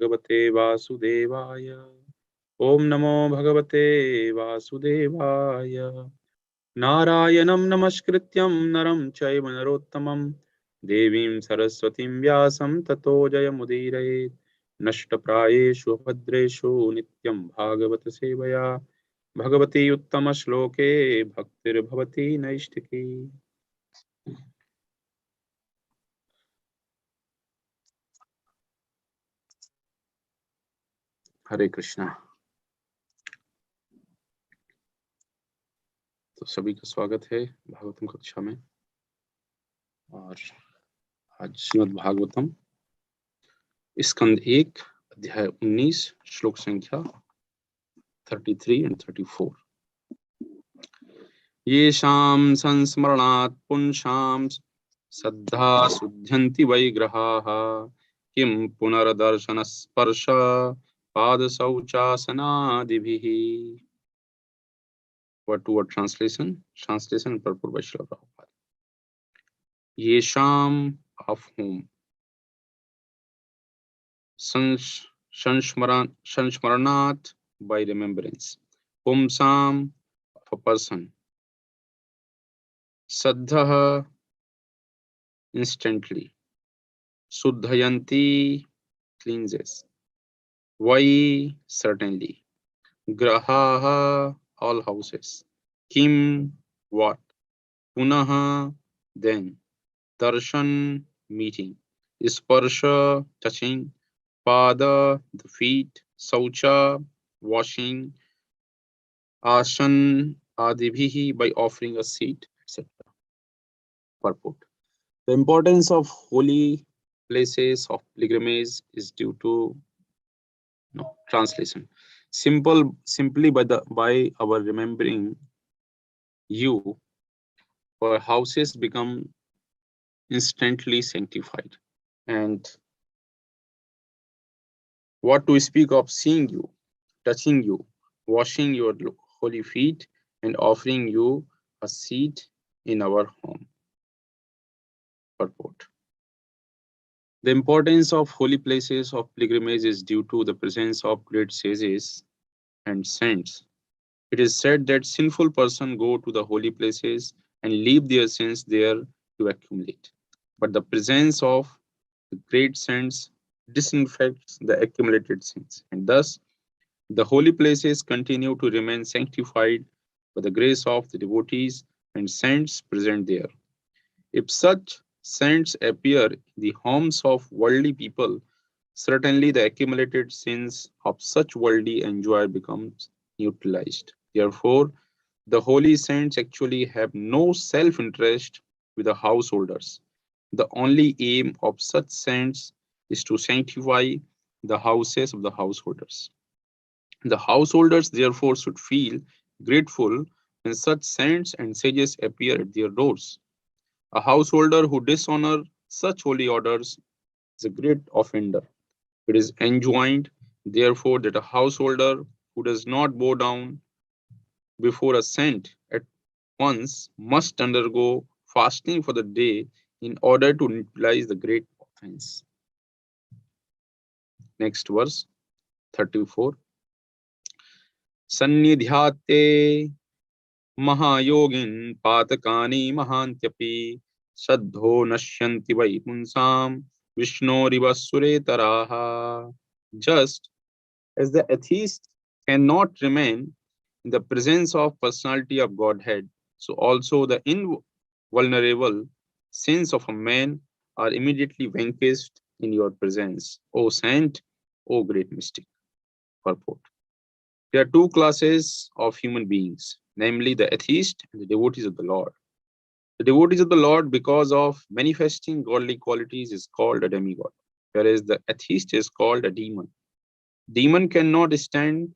Bhagavate Vasudevaya. Om Namo Bhagavate Vasudevaya. Narayanam Namaskrityam Naram Chaiva Narottamam Devim Saraswatim Vyasam Tato Jayamudire Nashtaprayeshu Bhadreshu Nityam Bhagavata Sevaya Bhagavati Uttama Shloke Bhaktir Bhavati Naishtiki. Hare Krishna. तो सभी का स्वागत है भागवतम कक्षा में। और आज श्रीमद् भागवतम स्कंद 1 अध्याय 19 श्लोक संख्या 33 and 34। येषां संस्मरणात् पुंसां सद्धा शुद्ध्यन्ति वैग्रहाः किं पुनर्दर्शन स्पर्श पादशौचासनादिभिः। Word to word translation and purport by Srila Prabhupada. Yesham, of whom, Sanshmaranat, by remembrance, Pumsam, of a person, Saddha, instantly, Suddhayanti, cleanses, Vai, certainly, Grahaha, all houses, Kim, what, Punaha, then, Darshan, meeting, Sparsha, touching, Pada, the feet, Saucha, washing, Asan, Adibhihi, by offering a seat, etc. Purport. The importance of holy places of pilgrimage is due to translation. Simply by our remembering you, our houses become instantly sanctified. And what to speak of seeing you, touching you, washing your holy feet, and offering you a seat in our home. Purport. The importance of holy places of pilgrimage is due to the presence of great sages and saints. It is said that sinful persons go to the holy places and leave their sins there to accumulate. But the presence of the great saints disinfects the accumulated sins, and thus the holy places continue to remain sanctified by the grace of the devotees and saints present there. If such saints appear in the homes of worldly people, certainly the accumulated sins of such worldly enjoyer becomes neutralized. Therefore, the holy saints actually have no self-interest with the householders. The only aim of such saints is to sanctify the houses of the householders. The householders therefore should feel grateful when such saints and sages appear at their doors. A householder who dishonors such holy orders is a great offender. It is enjoined, therefore, that a householder who does not bow down before a saint at once must undergo fasting for the day in order to neutralize the great offense. Next verse, 34. Sannidhyate Mahayogin Patakani Mahantyapi Saddho Nashyanti Vai Punsam Vishnoriva Suretaraha. Just as the atheist cannot remain in the presence of personality of Godhead, so also the invulnerable sins of a man are immediately vanquished in your presence, O saint, O great mystic. Purport. There are two classes of human beings, namely the atheist and the devotees of the Lord. The devotees of the Lord, because of manifesting godly qualities, is called a demigod, whereas the atheist is called a demon. Demon cannot stand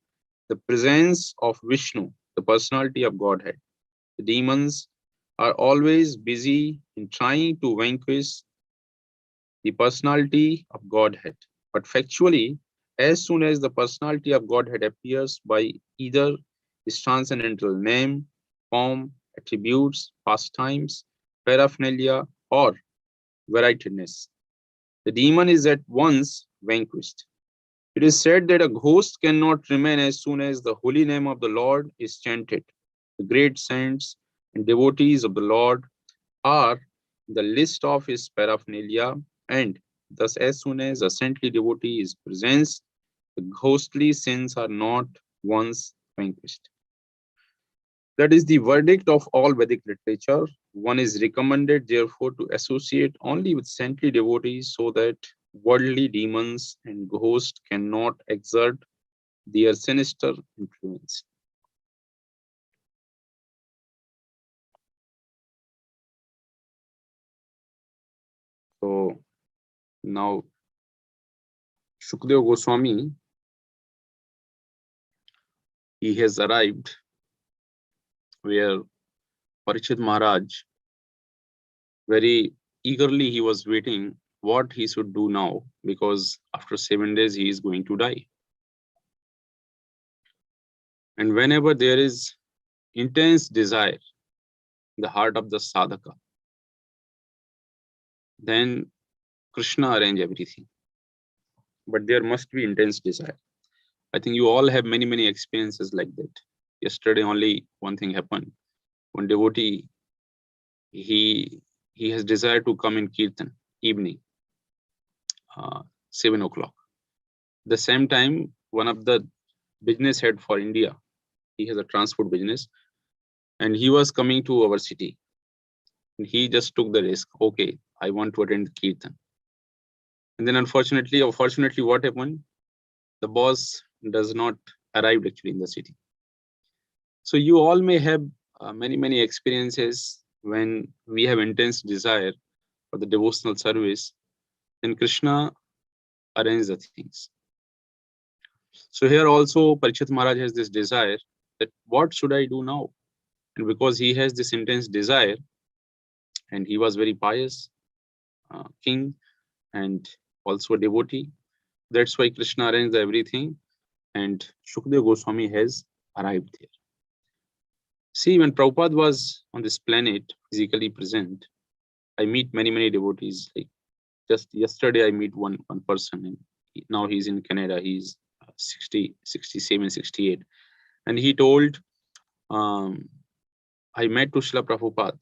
the presence of Vishnu, the personality of Godhead. The demons are always busy in trying to vanquish the personality of Godhead. But factually, as soon as the personality of Godhead appears by either his transcendental name, form, attributes, pastimes, paraphernalia, or varietedness, the demon is at once vanquished. It is said that a ghost cannot remain as soon as the holy name of the Lord is chanted. The great saints and devotees of the Lord are the list of his paraphernalia, and thus as soon as a saintly devotee is present, the ghostly sins are not once vanquished. That is the verdict of all Vedic literature. One is recommended, therefore, to associate only with saintly devotees so that worldly demons and ghosts cannot exert their sinister influence. So now Shukdev Goswami, he has arrived where Parikshit Maharaj, very eagerly he was waiting what he should do now, because after 7 days he is going to die. And whenever there is intense desire in the heart of the sadhaka, then Krishna arrange everything. But there must be intense desire. I think you all have many experiences like that. Yesterday only one thing happened. One devotee, he has desire to come in Kirtan evening, 7 o'clock. The same time, one of the business head for India, he has a transport business, and he was coming to our city. And he just took the risk. Okay, I want to attend Kirtan. And then unfortunately, or fortunately, what happened? The boss does not arrive actually in the city. So you all may have many experiences when we have intense desire for the devotional service, then Krishna arranges the things. So here also Parikshit Maharaj has this desire that what should I do now? And because he has this intense desire, and he was very pious king and also a devotee, that's why Krishna arranged everything, and Shukdev Goswami has arrived there. See, when Prabhupada was on this planet, physically present, I meet many devotees. Like just yesterday, I meet one person, and now he's in Canada. He's 60, 67, 68. And he told, I met to Srila Prabhupada.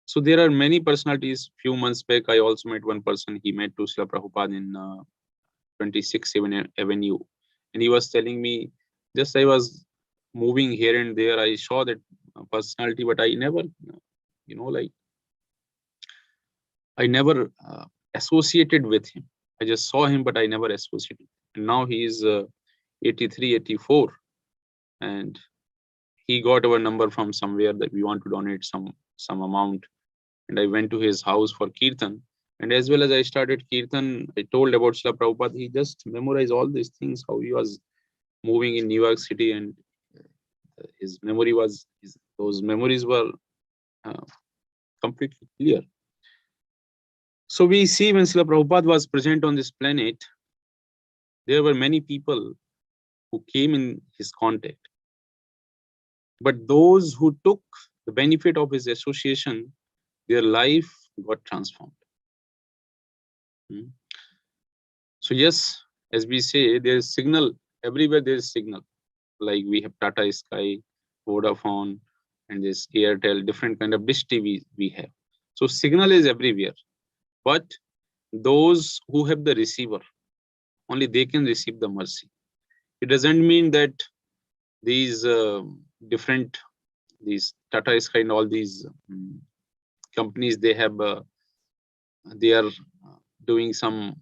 So there are many personalities. Few months back, I also met one person. He met to Srila Prabhupada in 26 Avenue. And he was telling me, just I was moving here and there, I saw that personality, but I never, like, I never associated with him. I just saw him, but I never associated. And now he is 83, 84. And he got our number from somewhere that we want to donate some amount. And I went to his house for Kirtan. And as well as I started Kirtan, I told about Srila Prabhupada. He just memorized all these things, how he was moving in New York City, and his memory was, those memories were completely clear. So we see when Srila Prabhupada was present on this planet, there were many people who came in his contact. But those who took the benefit of his association, their life got transformed. So yes, as we say, there is signal everywhere. There is signal, like we have Tata Sky, Vodafone, and this Airtel, different kind of dish TV we have. So signal is everywhere, but those who have the receiver, only they can receive the mercy. It doesn't mean that these different, these Tata Sky and all these companies, they have they are doing some,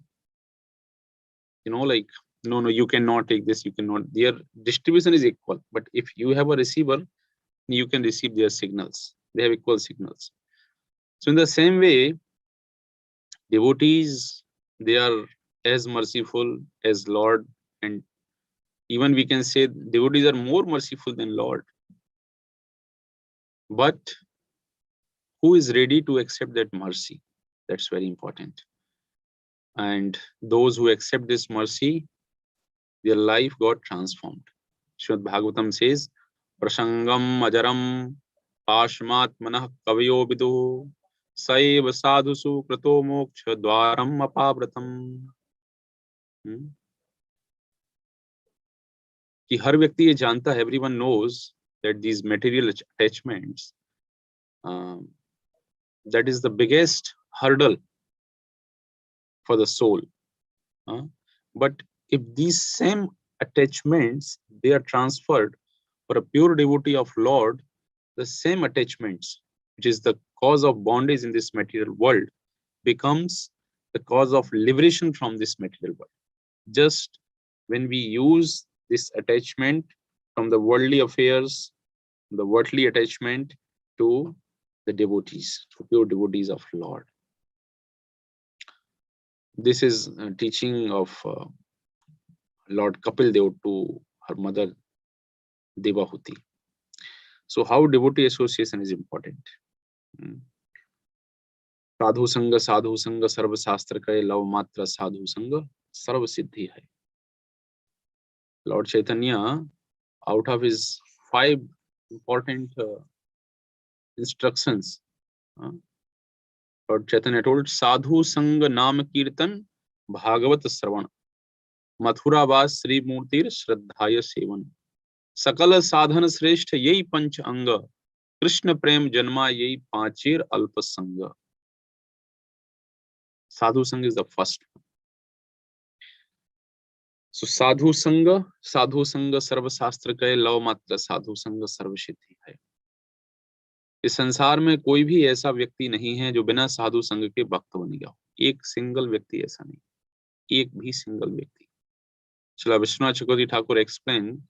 like, no, you cannot take this, you cannot. Their distribution is equal, but if you have a receiver, you can receive their signals. They have equal signals. So in the same way, devotees, they are as merciful as Lord, and even we can say devotees are more merciful than Lord. But who is ready to accept that mercy? That's very important. And those who accept this mercy, their life got transformed. Śrīmad-Bhāgavatam says, Prasangam ajaram pashmat manah kaviyo vidu saiva sadhusu krato moksha dwaram apabratam. कि हर व्यक्ति ये जानता है, everyone knows that these material attachments, that is the biggest hurdle for the soul. But if these same attachments, they are transferred for a pure devotee of Lord, the same attachments, which is the cause of bondage in this material world, becomes the cause of liberation from this material world. Just when we use this attachment from the worldly affairs, the worldly attachment to the devotees, to pure devotees of Lord. This is a teaching of Lord Kapil Dev to her mother Devahuti. So how devotee association is important. साधु संग सर्व शास्त्र कहे love मात्र साधु संग सर्व सिद्धि है. Lord Chaitanya, out of his 5 important instructions, Lord Chaitanya told sadhu sang naam kirtan bhagavat sravan Mathura वास Shri मूर्तिर श्रद्धाय seven सकल साधन श्रेष्ठ यही पंच अंग कृष्ण प्रेम जन्मा यही पांचेर अल्प संग. Sadhu Sangha is the first one. So Sadhu Sangha सर्व शास्त्र कहे लव मात्र साधु संग सर्व सिद्धि है. इस संसार में कोई भी ऐसा व्यक्ति नहीं है जो बिना साधु संग के भक्त बन गया हो. एक सिंगल व्यक्ति ऐसा नहीं, एक भी सिंगल व्यक्ति. Srila Vishwanath Chakravarti Thakur explained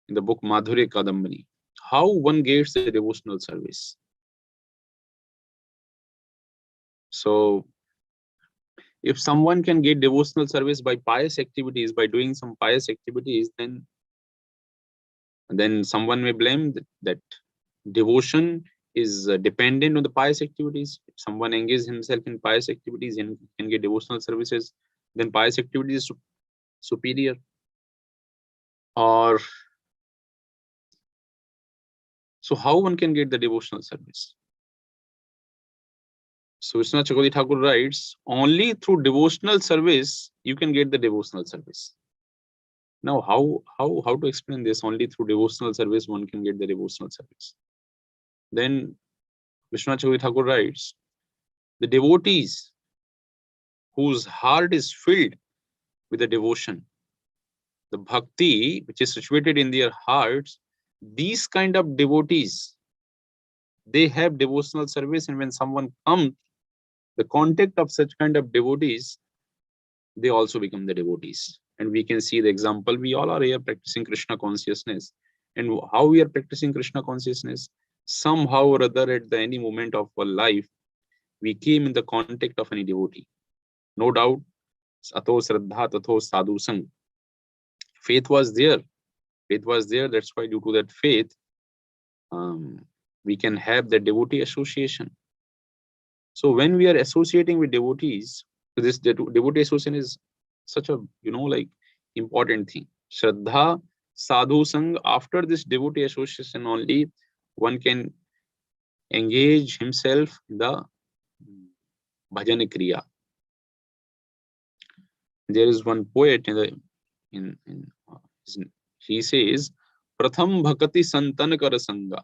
in the book Madhurya Kadambini how one gets the devotional service. So if someone can get devotional service by pious activities, by doing some pious activities, then someone may blame that devotion is dependent on the pious activities. If someone engages himself in pious activities and can get devotional services, then pious activities is superior. Or so how one can get the devotional service? So Vishwanath Chakravarti Thakur writes, only through devotional service you can get the devotional service. Now how to explain this? Only through devotional service one can get the devotional service. Then Vishwanath Chakravarti Thakur writes, the devotees whose heart is filled with the devotion, the bhakti which is situated in their hearts, these kind of devotees, they have devotional service, and when someone comes, the contact of such kind of devotees, they also become the devotees. And we can see the example. We all are here practicing Krishna consciousness. And how we are practicing Krishna consciousness? Somehow or other, at any moment of our life, we came in the contact of any devotee. No doubt, Ato Shraddha Tatho Sadhu Sang. Faith was there. Faith was there. That's why due to that faith, we can have the devotee association. So when we are associating with devotees, this devotee association is such a, like important thing. Shraddha, Sadhu Sang, after this devotee association only, one can engage himself in the bhajan kriya. There is one poet he says, Pratham Bhakati Santan Kara Sangha,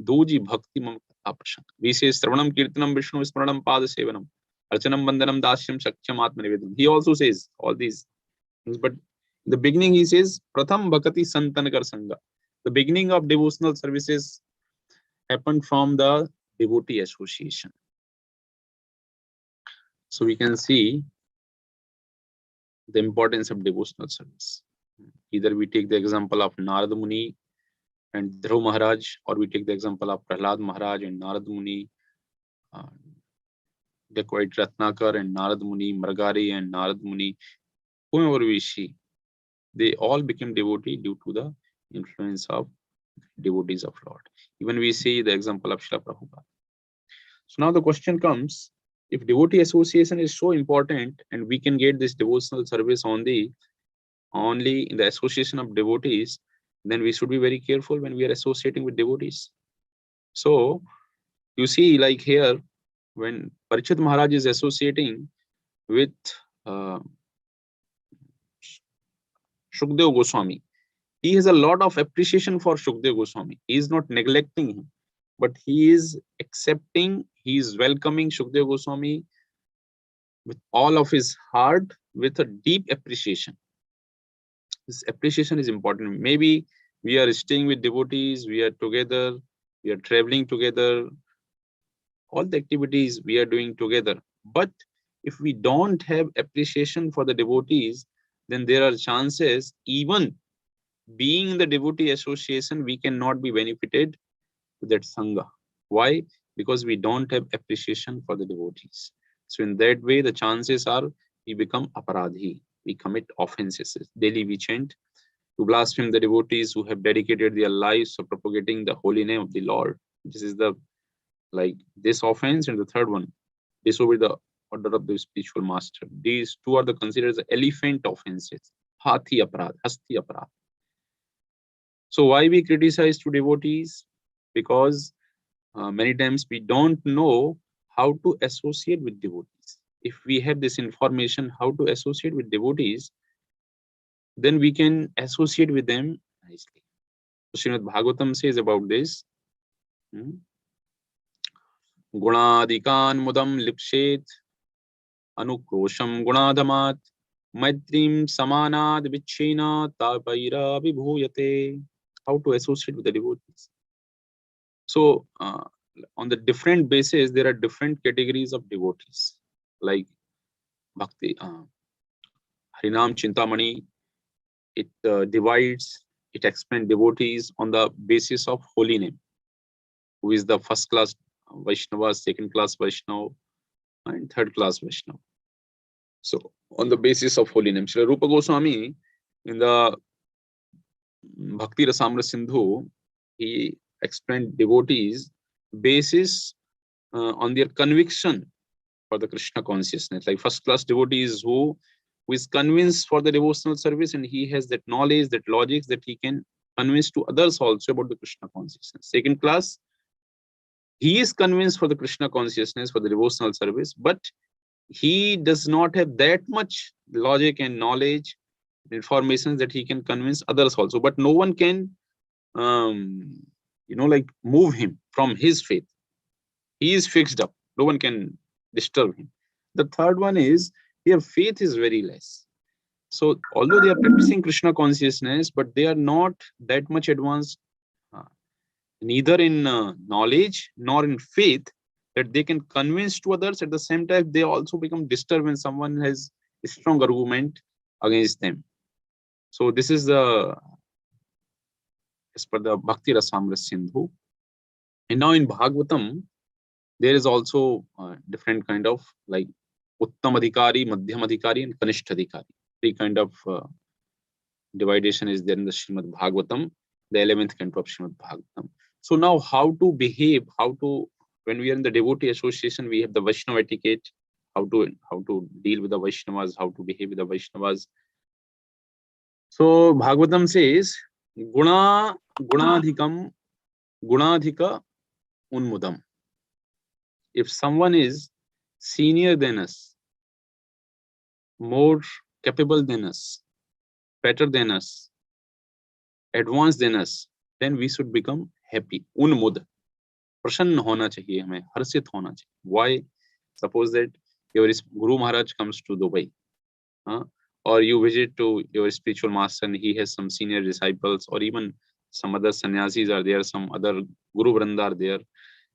Duji Bhakti Mam Katapashan. We say Sravanam Kirtanam Vishnu Smaranam Pada Sevanam, Archanam Bandanam Dasyam Shakhyam Atma Nivedam. He also says all these things, but in the beginning he says Pratham Bhakati Santan Kara Sangha. The beginning of devotional services happened from the devotee association. So we can see the importance of devotional service. Either we take the example of Narad Muni and Dhruv Maharaj, or we take the example of Prahlad Maharaj and Narad Muni, Dakwait Ratnakar and Narad Muni, Margari and Narad Muni, whomever we see, they all became devotee due to the influence of devotees of Lord. Even we see the example of Srila Prabhupada. So now the question comes, if devotee association is so important and we can get this devotional service only in the association of devotees, then we should be very careful when we are associating with devotees. So you see, like here, when Parichat Maharaj is associating with Shukdev Goswami. He has a lot of appreciation for Shukdev Goswami. He is not neglecting him, but he is accepting, he is welcoming Shukdev Goswami with all of his heart, with a deep appreciation. This appreciation is important. Maybe we are staying with devotees, we are together, we are traveling together, all the activities we are doing together. But if we don't have appreciation for the devotees, then there are chances, even being in the devotee association, we cannot be benefited with that sangha. Why? Because we don't have appreciation for the devotees. So in that way, the chances are we become aparadhi. We commit offenses. Daily we chant to blaspheme the devotees who have dedicated their lives for propagating the holy name of the Lord. This is the this offense, and the third one, disobey the order of the spiritual master. These two are the considered as elephant offenses. Hathi aparad, hasti aparad. So why we criticize to devotees? Because many times we don't know how to associate with devotees. If we have this information how to associate with devotees, then we can associate with them nicely. Śrīmad-Bhāgavatam says about this. Gunadikan mudam lipshet anukrosham gunadamat maitrim samanad vichena tapaira vibhuyate. How to associate with the devotees. So on the different bases, there are different categories of devotees, like Bhakti, Harinam Chintamani. It divides, it explains devotees on the basis of holy name, who is the first class Vaishnava, second class Vaishnava, and third class Vaishnava. So on the basis of holy name, Srila Rupa Goswami in the Bhakti Rasamrita Sindhu, he explained devotees basis on their conviction for the Krishna consciousness. Like first class devotees who is convinced for the devotional service, and he has that knowledge, that logic, that he can convince to others also about the Krishna consciousness. Second class, he is convinced for the Krishna consciousness, for the devotional service, but he does not have that much logic and knowledge, information that he can convince others also. But no one can, move him from his faith. He is fixed up. No one can disturb him. The third one is their faith is very less. So although they are practicing Krishna consciousness, but they are not that much advanced, neither in knowledge nor in faith, that they can convince to others. At the same time, they also become disturbed when someone has a strong argument against them. So this is as per the Bhakti Rasamrita Sindhu. And now in Bhagavatam, there is also different kind of like Uttam Adhikari, Madhyam Adhikari, and Kanishth Adhikari. Three kind of dividation is there in the Śrīmad-Bhāgavatam, the 11th canto of Śrīmad-Bhāgavatam. So now how to behave, when we are in the devotee association, we have the Vaishnava etiquette, how to deal with the Vaishnavas, how to behave with the Vaishnavas. So Bhagavatam says, Gunadhika Unmudam. If someone is senior than us, more capable than us, better than us, advanced than us, then we should become happy. Unmud. Prasanna hona chahiye hame, harsit hona chahiye. Why? Suppose that your Guru Maharaj comes to Dubai, or you visit to your spiritual master and he has some senior disciples, or even some other sannyasis are there, some other Guru Vranda are there.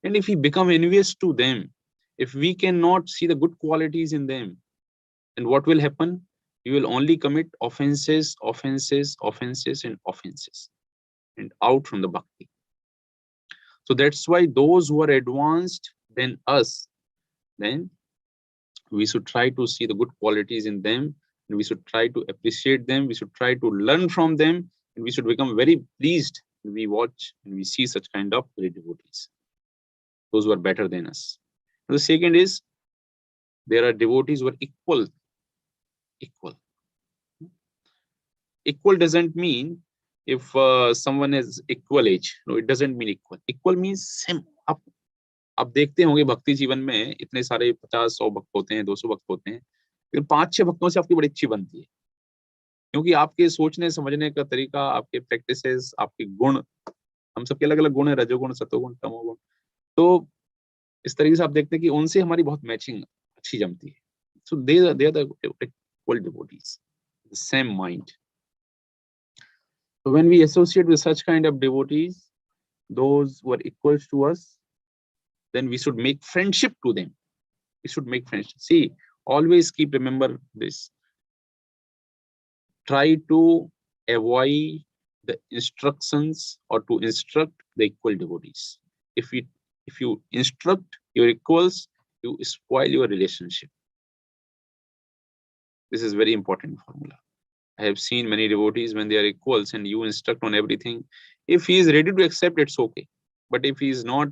And if we become envious to them, if we cannot see the good qualities in them, then what will happen? You will only commit offenses, offenses, offenses, and offenses, and out from the bhakti. So that's why those who are advanced than us, then we should try to see the good qualities in them, and we should try to appreciate them, we should try to learn from them, and we should become very pleased when we watch and we see such kind of great devotees, those who are better than us. And the second is, there are devotees who are equal. Equal doesn't mean if someone is equal age. No, it doesn't mean equal. Equal means same. आप देखते होंगे भक्ति जीवन में इतने सारे 50-100 भक्त होते हैं, 200 भक्त होते हैं, फिर 5-6 भक्तों से आपकी बड़ी अच्छी बनती है, क्योंकि आपके सोचने समझने का तरीका, आपके प्रैक्टिसेस, आपके गुण, हम सबके अलग अलग गुण है, रजोगुण, सतोगुण, तमोगुण। तो इस तरीके से आप देखते हैं कि उनसे हमारी बहुत मैचिंग अच्छी जमती है. So they are the equal devotees, the same mind. So when we associate with such kind of devotees, those who are equals to us, then we should make friendship to them. We should make friendship. See, always keep remember this. Try to avoid the instructions or to instruct the equal devotees. If you instruct your equals, you spoil your relationship. This is very important formula. I have seen many devotees when they are equals and you instruct on everything. If he is ready to accept, it's okay. But if he is not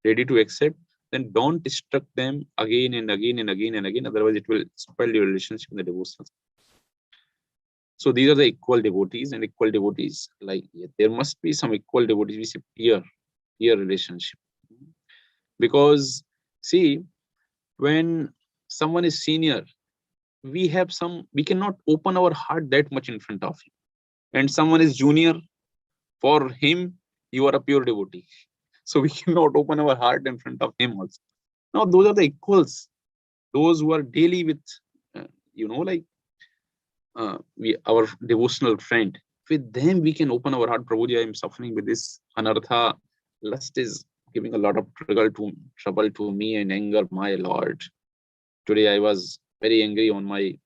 ready to accept, then don't instruct them again and again and again and again. Otherwise, it will spoil your relationship in the devotional. So these are the equal devotees, and equal devotees, like there must be some equal devotees. We say peer relationship. Because see, when someone is senior, we cannot open our heart that much in front of him. And someone is junior, for him, you are a pure devotee. So we cannot open our heart in front of him also. Now, those are the equals. Those who are daily with, our devotional friend. With them, we can open our heart. Prabhuji, I am suffering with this anartha. Lust is giving a lot of trouble to me and anger, my Lord. Today I was very angry on my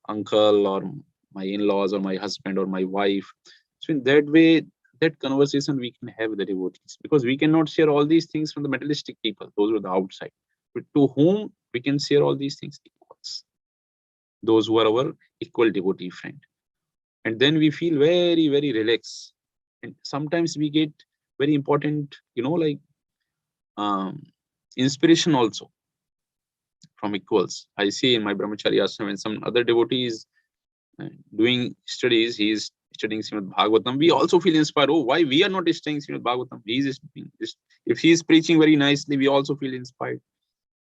uncle or my in-laws or my husband or my wife. So in that way, that conversation we can have with the devotees, because we cannot share all these things from the materialistic people. Those are the outside. But to whom we can share all these things? Equals. Those who are our equal devotee friend. And then we feel very, very relaxed. And sometimes we get very important, inspiration also from equals. I see in my brahmachari ashram when some other devotees doing studies, he is studying Śrīmad-Bhāgavatam. We also feel inspired. Oh, why we are not studying Śrīmad-Bhāgavatam? If he is preaching very nicely, we also feel inspired.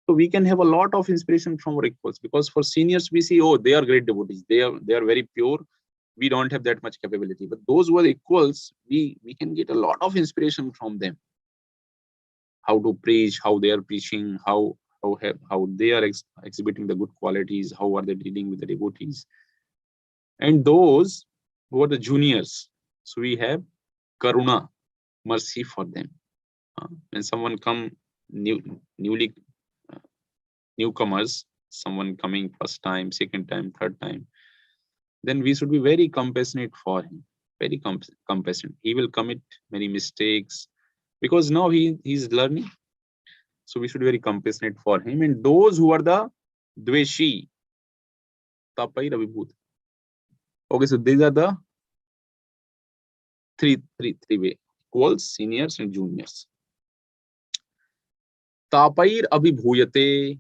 So we can have a lot of inspiration from our equals, because for seniors we see, oh, they are great devotees. They are very pure. We don't have that much capability. But those who are equals, we can get a lot of inspiration from them. How to preach, how they are preaching, how they are exhibiting the good qualities, how are they dealing with the devotees. And those who are the juniors, so we have karuna, mercy for them. When someone come newcomers, someone coming first time, second time, third time, then we should be very compassionate for him, very compassionate. He will commit many mistakes because now he is learning. So we should be very compassionate for him. And those who are the dveshi, tapai ravibhut. Okay, so these are the three way: equals, seniors, and juniors. तापैर अभिभूयते,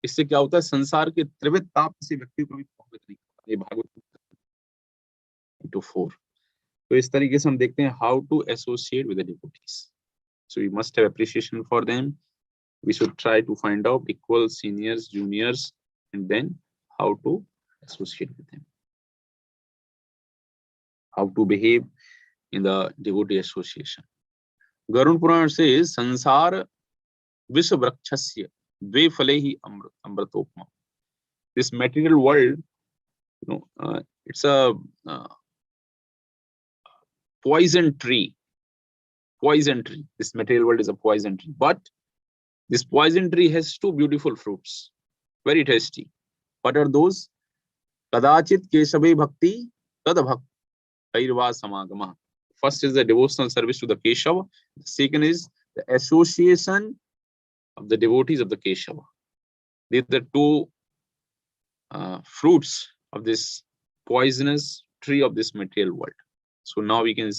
इससे क्या होता है? संसार के त्रिविध ताप से व्यक्ति को भी प्रभावित नहीं करता. ये भागवत 4. तो इस तरीके से हम देखते हैं how to associate with the devotees. So we must have appreciation for them. We should try to find out equals, seniors, juniors, and then how to associate with them. How to behave in the devotee association. Garun Puran says, Sansar Vishavrakshasya Dve Falehi Amratopma. This material world, it's a poison tree. This material world is a poison tree. But this poison tree has 2 beautiful fruits, very tasty. What are those? Kadachit Keshabe Bhakti Tad Bhaktairva Samagama. First is the devotional service to the Keshava. The second is the association of the devotees of the Keshava. These are the 2 fruits of this poisonous tree of this material world. So now we can,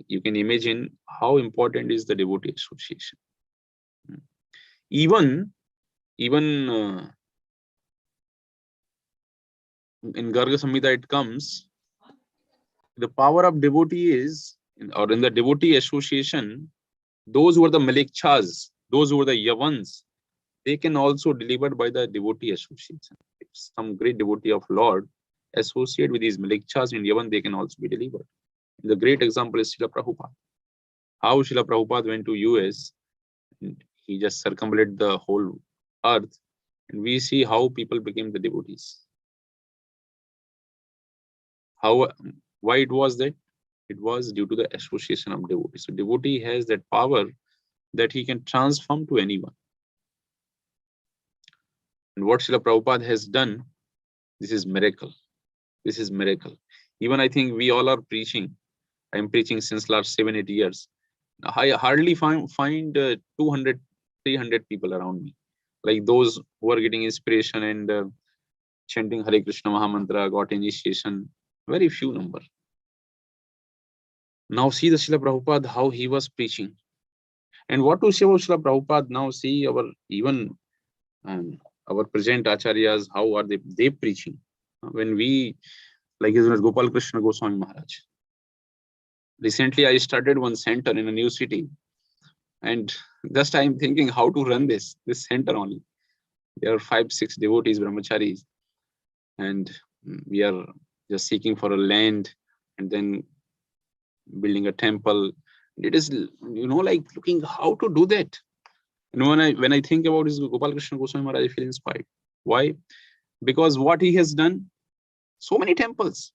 you can imagine how important is the devotee association. Even in Garga Samhita it comes, the power of devotee is, or in the devotee association, those who are the Malikchas, those who are the Yavans, they can also delivered by the devotee association. some great devotee of Lord associate with these Malichas in Yavan, they can also be delivered. The great example is Srila Prabhupada. How Srila Prabhupada went to US, and he just circumambulated the whole earth, and we see how people became the devotees. Why it was that? It was due to the association of devotees. So devotee has that power that he can transform to anyone. And what Srila Prabhupada has done, this is miracle. This is miracle. Even I think we all are preaching. I am preaching since last 7-8 years. I hardly find 200, 300 people around me, like those who are getting inspiration and chanting Hare Krishna Mahamantra, got initiation. Very few number. Now see the Srila Prabhupada, how he was preaching. And what to say about Srila Prabhupada? Now see our even our present acharyas, how are they preaching? When we, like His Holiness Gopal Krishna Goswami Maharaj. Recently, I started one center in a new city, and just I'm thinking how to run this center only. There are 5-6 devotees, brahmacharis, and we are just seeking for a land and then building a temple. It is, like looking how to do that. And when I think about His Gopal Krishna Goswami Maharaj, I feel inspired. Why? Because what he has done, so many temples.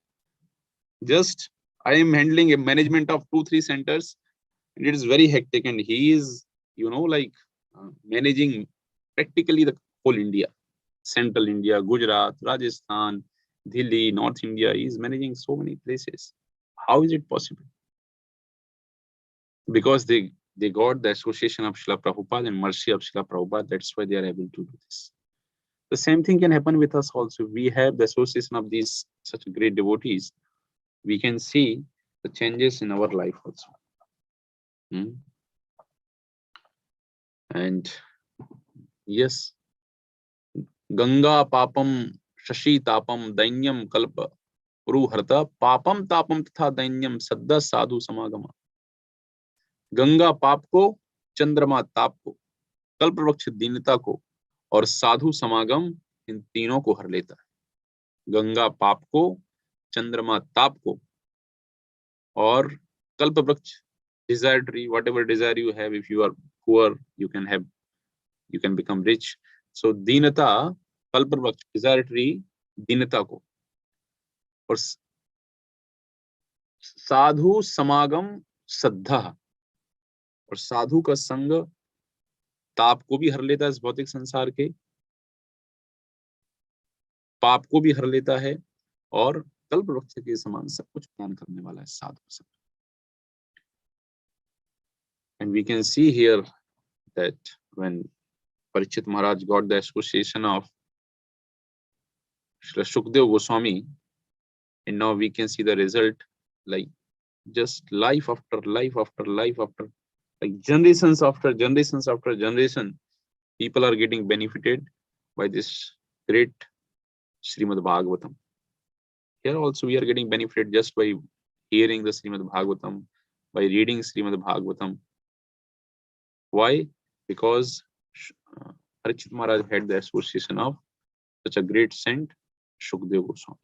Just I am handling a management of 2-3 centers, and it is very hectic. And he is, managing practically the whole India, Central India, Gujarat, Rajasthan, Delhi, North India. He is managing so many places. How is it possible? Because they got the association of Srila Prabhupada and mercy of Srila Prabhupada. That's why they are able to do this. The same thing can happen with us also. We have the association of these such great devotees. We can see the changes in our life also. And yes, Ganga papam shashi tapam dainyam kalpa ruharta papam tapam tatha dainyam sadda sadhu samagama. Ganga पाप को, चंद्रमा ताप को, कल्प वृक्ष दीनता को और साधु समागम इन तीनों को हर लेता है. गंगा पाप को, चंद्रमा ताप को और कल्प वृक्ष, desire tree, whatever desire you have. If you are poor, you can become rich. So deenata, kalpa vraksh, desire tree, deenata को, और साधु समागम श्रद्धा, और साधु का संग ताप को भी हर लेता है, इस भौतिक संसार के पाप को भी हर लेता है, और कल्प वृक्ष के समान सब कुछ प्रदान करने वाला है साधु संग. And we can see here that when Parikshit Maharaj got the association of Srila Shukdev Goswami, and now we can see the result, like just life after life after life after, like generations after generations after generation, people are getting benefited by this great Śrīmad-Bhāgavatam. Here also we are getting benefited just by hearing the Śrīmad-Bhāgavatam, by reading Śrīmad-Bhāgavatam. Why? Because Parikshit Maharaj had the association of such a great saint, Shukdev Goswami.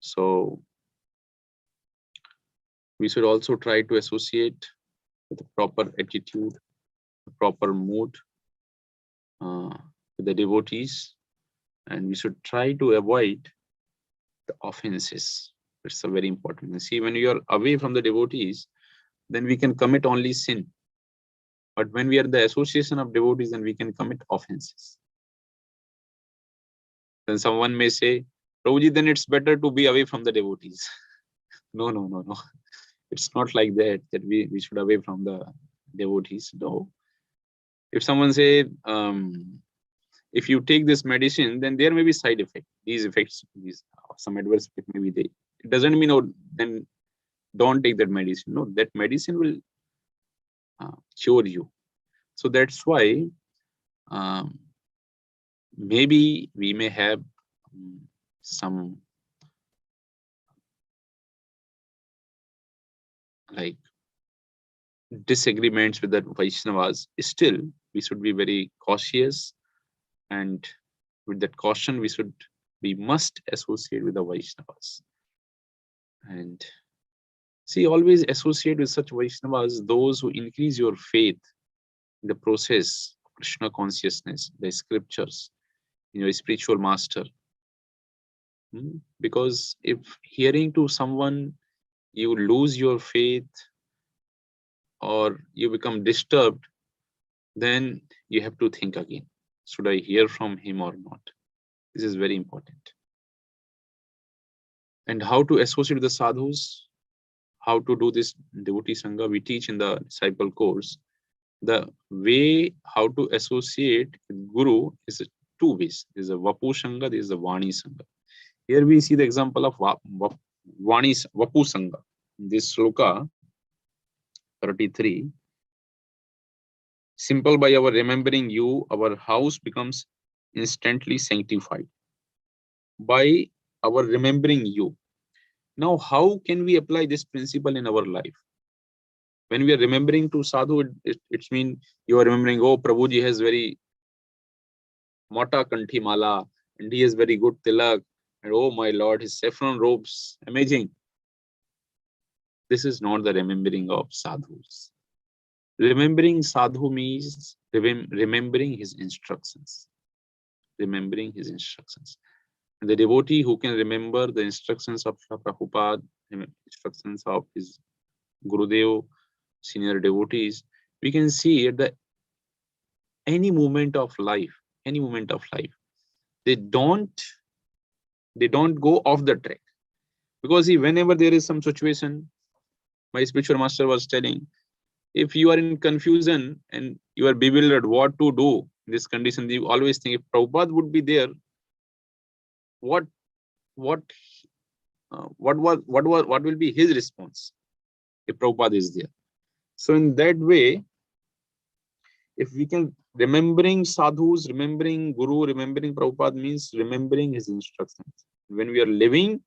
So we should also try to associate with the proper attitude, the proper mood with the devotees, and we should try to avoid the offenses. It's a very important thing. See, when you are away from the devotees, then we can commit only sin. But when we are in the association of devotees, then we can commit offenses. Then someone may say, Prabhuji, then it's better to be away from the devotees. No. It's not like that we should away from the devotees. No. If someone say, if you take this medicine, then there may be side effect. These effects, some adverse effect may be there. It doesn't mean, oh, then don't take that medicine. No, that medicine will cure you. So that's why maybe we may have some like disagreements with the Vaishnavas. Still, we should be very cautious and with that caution, we must associate with the Vaishnavas. And see, always associate with such Vaishnavas, those who increase your faith in the process of Krishna consciousness, the scriptures, in your spiritual master. Because if hearing to someone, you lose your faith or you become disturbed, then you have to think again. Should I hear from him or not? This is very important. And how to associate with the sadhus, how to do this devotee sangha, we teach in the disciple course. The way how to associate with Guru is two ways. There is a Vapu Sangha, there is a Vani Sangha. Here we see the example of Vapu Sangha. In this sloka 33, simple by our remembering you, our house becomes instantly sanctified. By our remembering you. Now, how can we apply this principle in our life? When we are remembering to sadhu, it means you are remembering, oh, Prabhuji has very mota kanthi mala, and he has very good tilak, and oh my Lord, his saffron robes, amazing. This is not the remembering of sadhus. Remembering sadhu means remembering his instructions. Remembering his instructions. And the devotee who can remember the instructions of Srila Prabhupada, instructions of his Gurudev, senior devotees, we can see at the any moment of life, they don't go off the track. Because see, whenever there is some situation, my spiritual master was telling, if you are in confusion and you are bewildered what to do in this condition, you always think if Prabhupada would be there, what will be his response if Prabhupada is there? So in that way, if we can remembering sadhus, remembering Guru, remembering Prabhupada means remembering his instructions. When we are living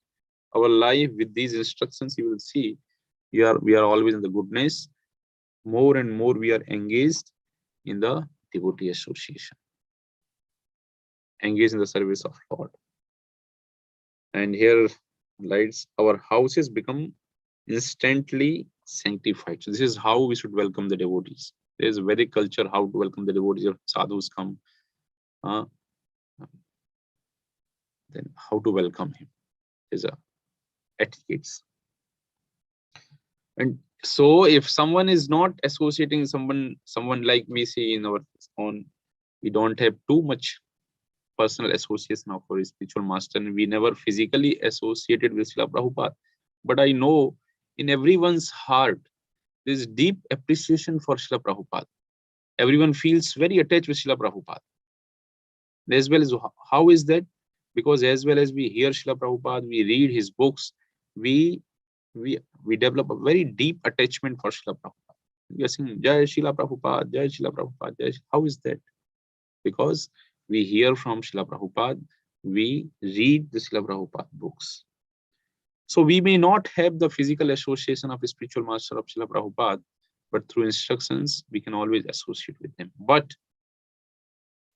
our life with these instructions, you will see we are always in the goodness. More and more we are engaged in the devotee association, engaged in the service of Lord. And here lights, our houses become instantly sanctified. So this is how we should welcome the devotees. There is a Vedic culture how to welcome the devotees. If sadhus come, then how to welcome him is a etiquettes. And so if someone is not associating someone like we see in our own, we don't have too much personal association of our spiritual master, and we never physically associated with Srila Prabhupada. But I know in everyone's heart, there is deep appreciation for Srila Prabhupada. Everyone feels very attached with Srila Prabhupada. As well as, how is that? Because as well as we hear Srila Prabhupada, we read his books, we develop a very deep attachment for Srila Prabhupada. We are saying, Jai Srila Prabhupada, Jai Srila Prabhupada, Jai. How is that? Because we hear from Srila Prabhupada, we read the Srila Prabhupada books. So we may not have the physical association of a spiritual master of Srila Prabhupada, but through instructions, we can always associate with them. But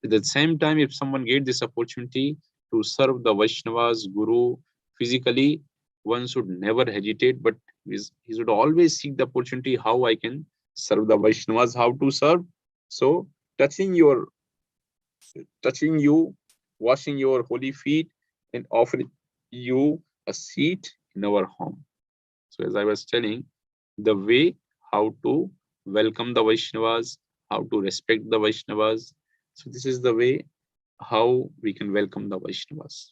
at the same time, if someone gets this opportunity to serve the Vaishnavas, Guru, physically, one should never hesitate, but he should always seek the opportunity how I can serve the Vaishnavas, how to serve. So touching you, washing your holy feet, and offering you a seat in our home. So as I was telling, the way how to welcome the Vaishnavas, how to respect the Vaishnavas. So this is the way how we can welcome the Vaishnavas.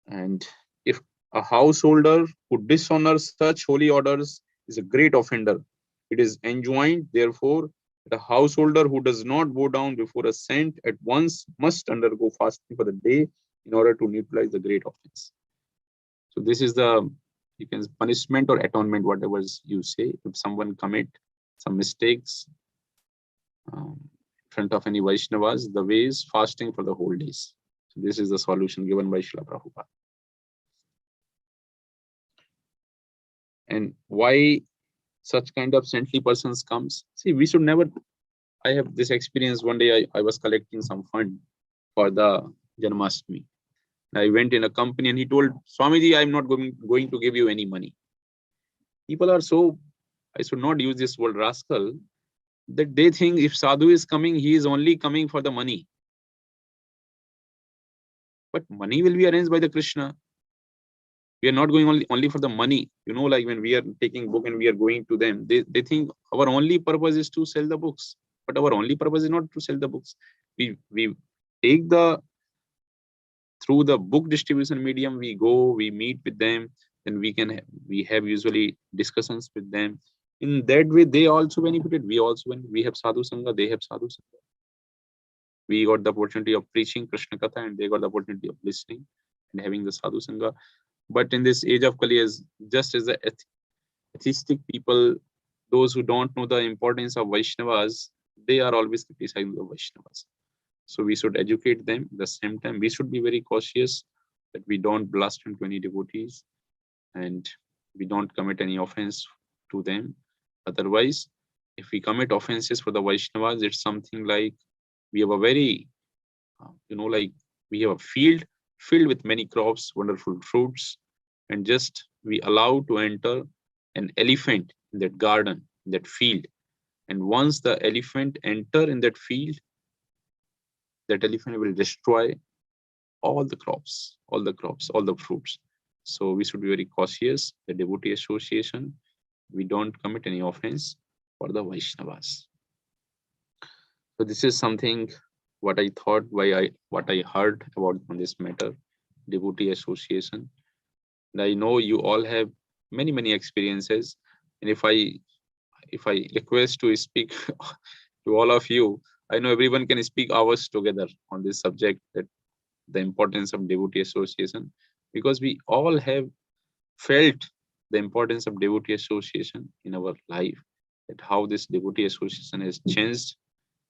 And if a householder who dishonors such holy orders is a great offender, it is enjoined, therefore, the householder who does not bow down before a saint at once must undergo fasting for the day in order to neutralize the great offense. So this is the, you can punishment or atonement, whatever you say. If someone commit some mistakes in front of any Vaishnavas, the way is fasting for the whole days. So this is the solution given by Srila Prabhupada. And why such kind of saintly persons comes? See, we should never I have this experience. One day I was collecting some fund for the Janmashtami. I went in a company and he told, Swamiji, I'm not going to give you any money. People are so, I should not use this word rascal, that they think if sadhu is coming, he is only coming for the money. But money will be arranged by the Krishna. We are not going only for the money. You know, like when we are taking book and we are going to them, they think our only purpose is to sell the books. But our only purpose is not to sell the books. We take through the book distribution medium, we go, we meet with them, then we have usually discussions with them. In that way, they also benefited. We also, when we have sadhu sangha, they have sadhu sangha. We got the opportunity of preaching Krishna Katha and they got the opportunity of listening and having the sadhu sangha. But in this age of Kali, just as the atheistic people, those who don't know the importance of Vaishnavas, they are always criticizing the Vaishnavas. So we should educate them. At the same time, we should be very cautious that we don't blaspheme to any devotees and we don't commit any offense to them. Otherwise, if we commit offenses for the Vaishnavas, it's something like we have a very, like we have a field filled with many crops, wonderful fruits, and just we allow to enter an elephant in that garden, in that field. And once the elephant enter in that field, that elephant will destroy all the crops, all the fruits. So we should be very cautious. The devotee association, we don't commit any offense for the Vaishnavas. So this is something what I thought, what I heard about on this matter, devotee association. And I know you all have many experiences. And if I request to speak to all of you, I know everyone can speak hours together on this subject, that the importance of devotee association, because we all have felt the importance of devotee association in our life, that how this devotee association has changed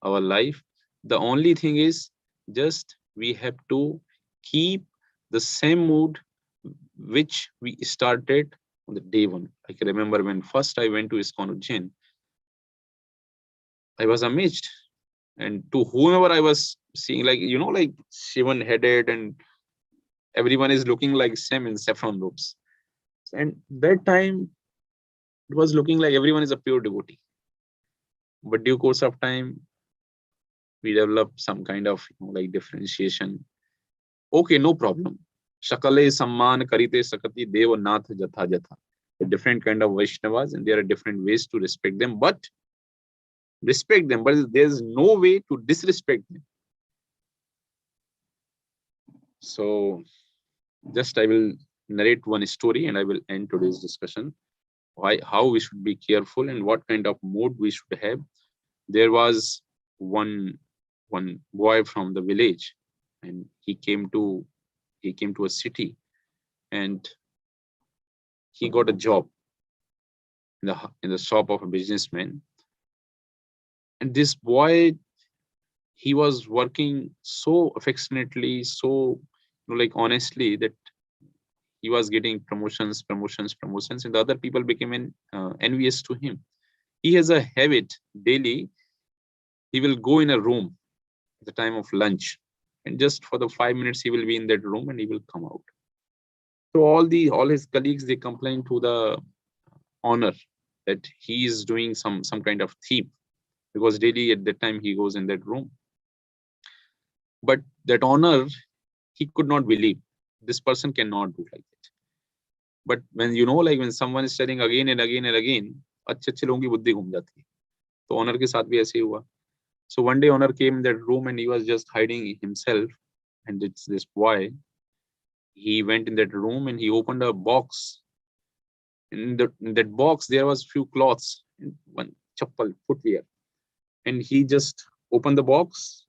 our life. The only thing is just we have to keep the same mood which we started on the day one. I can remember when first I went to ISKCON Ujjain, I was amazed. And to whomever I was seeing, like, like Shivan headed and everyone is looking like same in saffron robes. And that time it was looking like everyone is a pure devotee. But due course of time, we developed some kind of like differentiation. Okay, no problem. Shakale samman karite sakati deva nath jatha jatha. A different kind of Vaishnavas, and there are different ways to respect them, but there's no way to disrespect them. So just I will narrate one story and I will end today's discussion. How we should be careful and what kind of mood we should have. There was one boy from the village, and he came to a city, and he got a job in the shop of a businessman. And this boy, he was working so affectionately, so like honestly, that he was getting promotions, and the other people became envious to him. He has a habit daily. He will go in a room at the time of lunch, and just for the 5 minutes he will be in that room and he will come out. So all his colleagues, they complain to the owner that he is doing some kind of thief, because daily at that time he goes in that room. But that owner, he could not believe this person cannot do like that. But when like when someone is telling again and again and again, अच्छे लोगों की बुद्धि घूम जाती है. तो owner के साथ भी ऐसे ही हुआ. So one day owner came in that room and he was just hiding himself, and it's this boy. He went in that room and he opened a box. In that box there was few cloths and one chappal, footwear, and he just opened the box,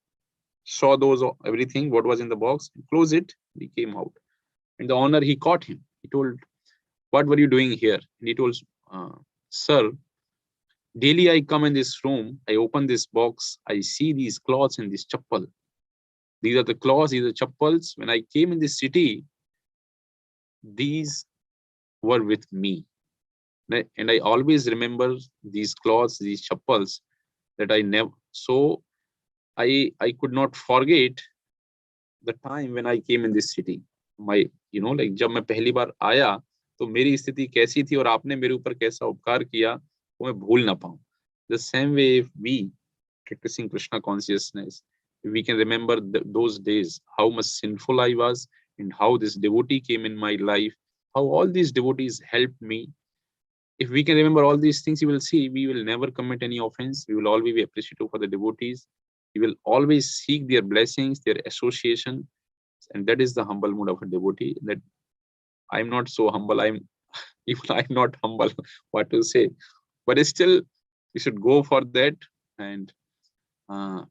saw those everything what was in the box, closed it, he came out. And the owner, he caught him. He told, what were you doing here? And he told, sir, daily I come in this room, I open this box, I see these cloths and this chappal. These are the cloths, these are chappals. When I came in this city, these were with me. And I always remember these cloths, these chappals, that I never, so I could not forget the time when I came in this city. My, like जब मैं पहली बार आया तो मेरी स्थिति कैसी थी और आपने मेरे ऊपर कैसा उपकार किया वो मैं भूल ना पाऊं. The same way, if we practicing Krishna consciousness, we can remember those days, how much sinful I was and how this devotee came in my life, how all these devotees helped me. If we can remember all these things, you will see we will never commit any offense. We will always be appreciative for the devotees. We will always seek their blessings, their association, and that is the humble mood of a devotee. That I'm not so humble. Even I'm not humble. What to say? But still, we should go for that, and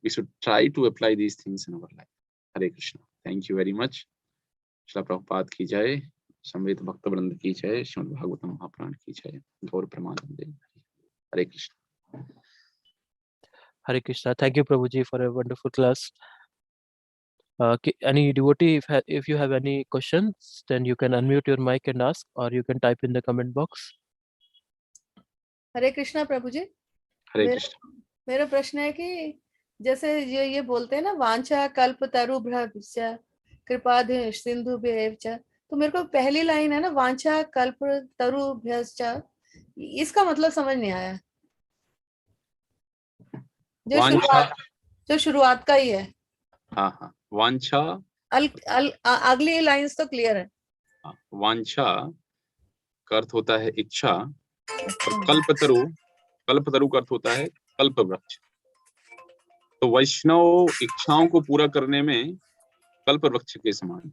we should try to apply these things in our life. Hare Krishna. Thank you very much. Srila Prabhupada की जय, समवेत भक्त वृंद की जय, श्रीमद् भागवतम महापुराण की जय, गौर प्रमानंदे. हरे Krishna. Hare Krishna. Thank you, Prabhuji, for a wonderful class. Any devotee, if you have any questions, then you can unmute your mic and ask, or you can type in the comment box. हरे कृष्णा प्रभु जी. हरे कृष्ण. मेरा प्रश्न है कि जैसे ये बोलते हैं ना, वांछा कल्प तरुभ्यश्च कृपा सिंधु च, तो मेरे को पहली लाइन है ना, वांछा कल्प तरुभ्यश्च, इसका मतलब समझ नहीं आया. जो शुरुआत का ही है. हाँ, वांछा. अगली लाइंस तो क्लियर है. वांछा का अर्थ होता है इच्छा, और कल्पतरु का अर्थ होता है कल्प वृक्ष. तो वैष्णव इच्छाओं को पूरा करने में कल्प वृक्ष के समान.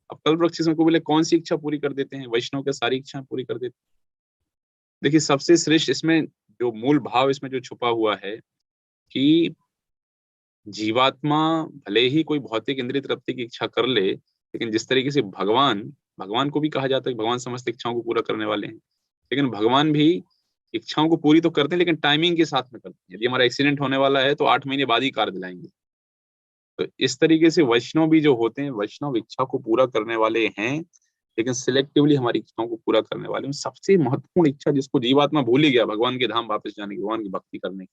अब कल्प वृक्ष को बोले कौन सी इच्छा पूरी कर देते हैं? वैष्णव के सारी इच्छा पूरी कर देते हैं. देखिए, सबसे श्रेष्ठ इसमें जो मूल भाव इसमें जो छुपा हुआ है कि जीवात्मा भले ही कोई भौतिक इंद्रिय तृप्ति की इच्छा कर ले, लेकिन जिस तरीके से भगवान को भी कहा जाता है कि भगवान समस्त इच्छाओं को पूरा करने वाले हैं, लेकिन भगवान भी इच्छाओं को पूरी तो करते हैं, लेकिन टाइमिंग के साथ में करते हैं. यदि हमारा एक्सीडेंट होने वाला है तो 8 महीने बाद ही कार दिलाएंगे. तो इस तरीके से वैष्णव भी जो होते हैं, वैष्णव इच्छा को पूरा करने वाले हैं, लेकिन सिलेक्टिवली हमारी इच्छाओं को पूरा करने वाले हैं. सबसे महत्वपूर्ण इच्छा जिसको जीवात्मा भूल ही गया, भगवान के धाम वापस जाने की, भगवान की भक्ति करने की,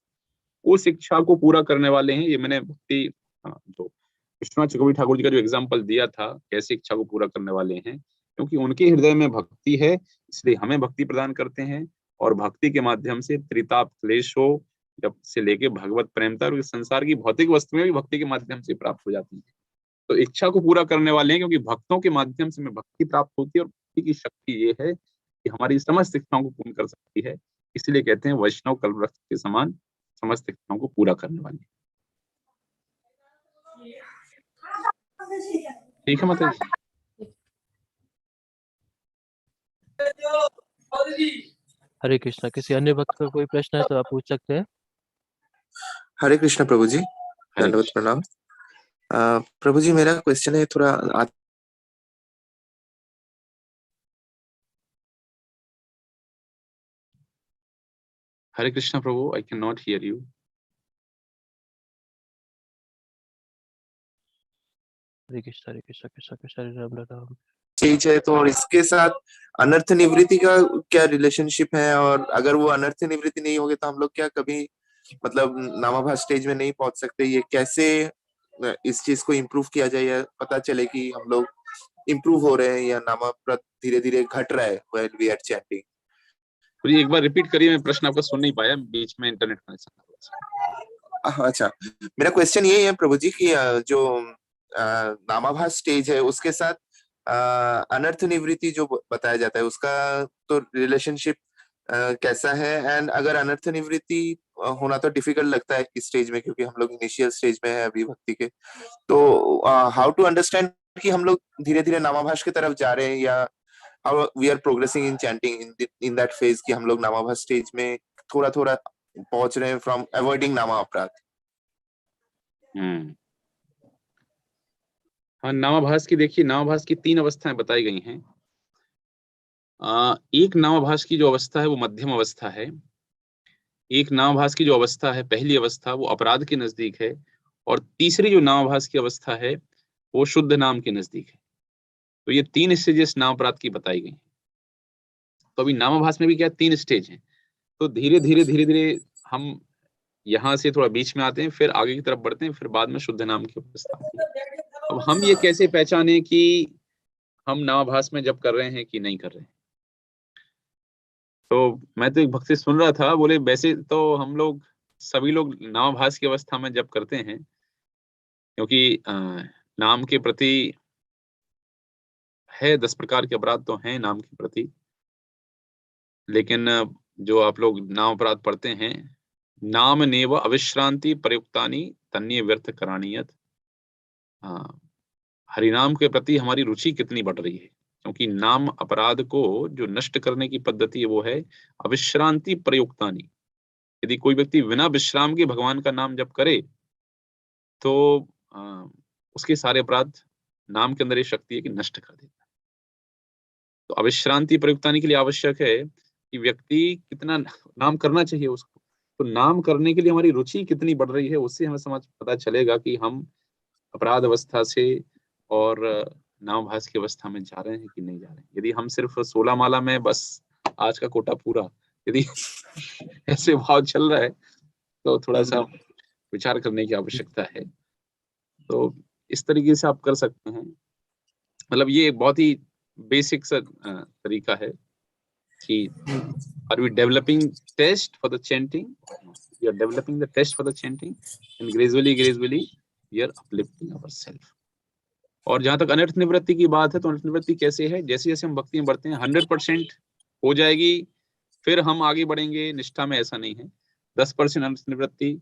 उस इच्छा को पूरा करने वाले हैं. ये मैंने भक्ति जो कृष्णा चक्रवर्ती ठाकुर जी का जो एग्जाम्पल दिया था, कैसे इच्छा को पूरा करने वाले हैं, क्योंकि उनके हृदय में भक्ति है, इसलिए हमें भक्ति प्रदान करते हैं. और भक्ति के माध्यम से त्रिताप क्लेश हो जब से लेके भगवत प्रेमता, और संसार की भौतिक वस्तुएं भी भक्ति के माध्यम से प्राप्त हो जाती है. तो इच्छा को पूरा करने वाले हैं, क्योंकि भक्तों के माध्यम से हमें भक्ति प्राप्त होती है, और भक्ति की शक्ति ये है कि हमारी समस्त इच्छाओं को पूर्ण कर सकती है. इसलिए कहते हैं वैष्णव कल्पवृक्ष के समान समस्त इच्छाओं को पूरा करने वाले. ठीक है माता जी. हरे कृष्णा. किसी अन्य भक्त का कोई प्रश्न है तो आप पूछ सकते हैं. हरे कृष्णा प्रभु जी, धन्यवाद, प्रणाम. प्रभु जी, मेरा क्वेश्चन है थोड़ा Hare Krishna Prabhu, I can not hear you. Hare Krishna. Hare Krishna. Krishna Krishna Ram Ram. Stage है, तो और इसके साथ अनर्थ निवृत्ति का क्या रिलेशनशिप है? और अगर वो अनर्थ निवृत्ति नहीं होगी तो हम लोग क्या कभी मतलब नामाभास स्टेज में नहीं पहुंच सकते? ये कैसे इस चीज को इम्प्रूव किया जाए, या पता चले कि हम लोग इम्प्रूव हो रहे हैं या नामाप्रत धीरे धीरे घट रहा है व्हेन वी आर चैंटिंग? एक बार रिपीट करिए, मैं प्रश्न आपका सुन नहीं पाया, बीच में इंटरनेट कनेक्शन. अच्छा, मेरा क्वेश्चन यही है प्रभु जी कि जो नामाभास स्टेज है उसके साथ अनर्थ निवृत्ति जो बताया जाता है उसका तो रिलेशनशिप कैसा है? एंड अगर अनर्थ निवृत्ति होना तो डिफिकल्ट लगता है इस स्टेज में, क्योंकि हम लोग इनिशियल स्टेज में है अभी भक्ति के, तो हाउ टू अंडरस्टैंड कि हम लोग धीरे धीरे नामाभास की तरफ जा रहे हैं, या how we are progressing in chanting in that phase कि हम लोग नामाभास स्टेज में थोड़ा थोड़ा पहुंच रहे हैं फ्रॉम अवॉइडिंग नामा अपराध. हाँ, नामाभास की देखिए, नामाभास की 3 अवस्थाएं बताई गई हैं. एक नामाभास की जो अवस्था है वो मध्यम अवस्था है. एक नामाभास की जो अवस्था है, पहली अवस्था, वो अपराध के नजदीक है. और तीसरी जो नामाभास की अवस्था है वो शुद्ध नाम के नजदीक है. तो ये 3 स्टेजेस नाम अपराध की बताई गई. तो अभी नामाभास में भी क्या 3 स्टेज हैं. तो धीरे धीरे हम यहाँ से थोड़ा बीच में आते हैं, फिर आगे की तरफ बढ़ते हैं, फिर बाद में शुद्ध नाम की अवस्था आती है। अब हम ये कैसे पहचाने कि हम नामाभास में जप कर रहे हैं कि नहीं कर रहे हैं? तो मैं तो एक भक्त से सुन रहा था, बोले वैसे तो हम लोग सभी लोग नामाभास की अवस्था में जप करते हैं, क्योंकि नाम के प्रति है 10 प्रकार के अपराध तो हैं नाम के प्रति, लेकिन जो आप लोग नाम अपराध पढ़ते हैं, नाम नेव अविश्रांति प्रयुक्तानि तन्य व्यर्थ कराणीयत। हरिनाम के प्रति हमारी रुचि कितनी बढ़ रही है, क्योंकि नाम अपराध को जो नष्ट करने की पद्धति है वो है अविश्रांति प्रयुक्तानि। यदि कोई व्यक्ति बिना विश्राम के भगवान का नाम जप करे तो उसके सारे अपराध नाम के अंदर ये शक्ति है कि नष्ट कर देता है। तो अविश्रांति प्रयुक्तानि के लिए आवश्यक है कि व्यक्ति कितना नाम करना चाहिए उसको। तो नाम करने के लिए हमारी रुचि कितनी बढ़ रही है, उससे हमें समझ पता चलेगा कि हम अपराध अवस्था से और नामभास की अवस्था में जा रहे हैं कि नहीं जा रहे हैं। यदि हम सिर्फ 16 माला में बस आज का कोटा पूरा, यदि ऐसे भाव चल रहा है तो थोड़ा सा विचार करने की आवश्यकता है। तो इस तरीके से आप कर सकते हैं। मतलब ये बहुत ही बेसिक सा तरीका है कि are we developing taste for the chanting? We are developing the taste for the chanting and gradually we are uplifting ourselves. और जहां तक अनर्थ निवृत्ति की बात है, तो अनर्थ निवृत्ति कैसे है? जैसे जैसे हम भक्ति में बढ़ते हैं 100% हो जाएगी, फिर हम आगे बढ़ेंगे। निष्ठा में ऐसा नहीं है। 10% अनर्थ निवृत्ति,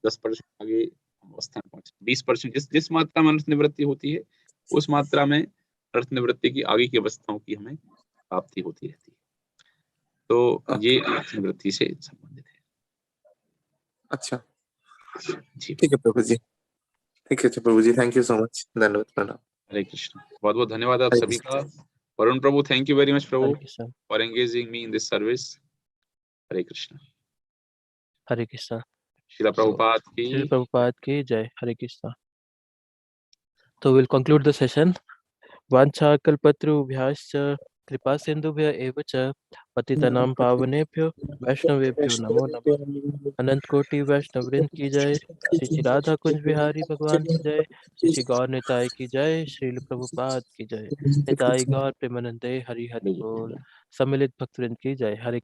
10% आगे अवस्था में पहुंचे, 20% जिस मात्रा में अनर्थ निवृत्ति होती है उस मात्रा में अनर्थ निवृत्ति की आगे की अवस्थाओं की हमें प्राप्ति होती रहती है। तो ये अनर्थ निवृत्ति से संबंधित है। अच्छा, जी ठीक है प्रभु जी, ठीक है प्रभु जी, थैंक यू सो मच, धन्यवाद, प्रणाम। हरे कृष्ण। बहुत बहुत धन्यवाद आप हरे सभी का। Varun Prabhu, thank you very much Prabhu Hare Krishna. For engaging me in this service. Hare Krishna. Hare Krishna. Srila Prabhupada की श्री प्रभुपाद की जय। हरे Krishna. So we'll conclude the session. वाञ्छा कल्पतरुभ्यश्च कृपा सिंधुभ्य एव च पतितानां पावनेभ्यो वैष्णवेभ्यो नमो नमः। अनंत कोटि वैष्णव वृंद की जय। श्री श्री राधा कुंज बिहारी भगवान की जय। श्री श्री गौर निताय की जय। श्रील प्रभुपाद की जय। निताय गौर प्रेमानंदे हरि हरि बोल। सम्मिलित भक्तवृंद की जय। हरे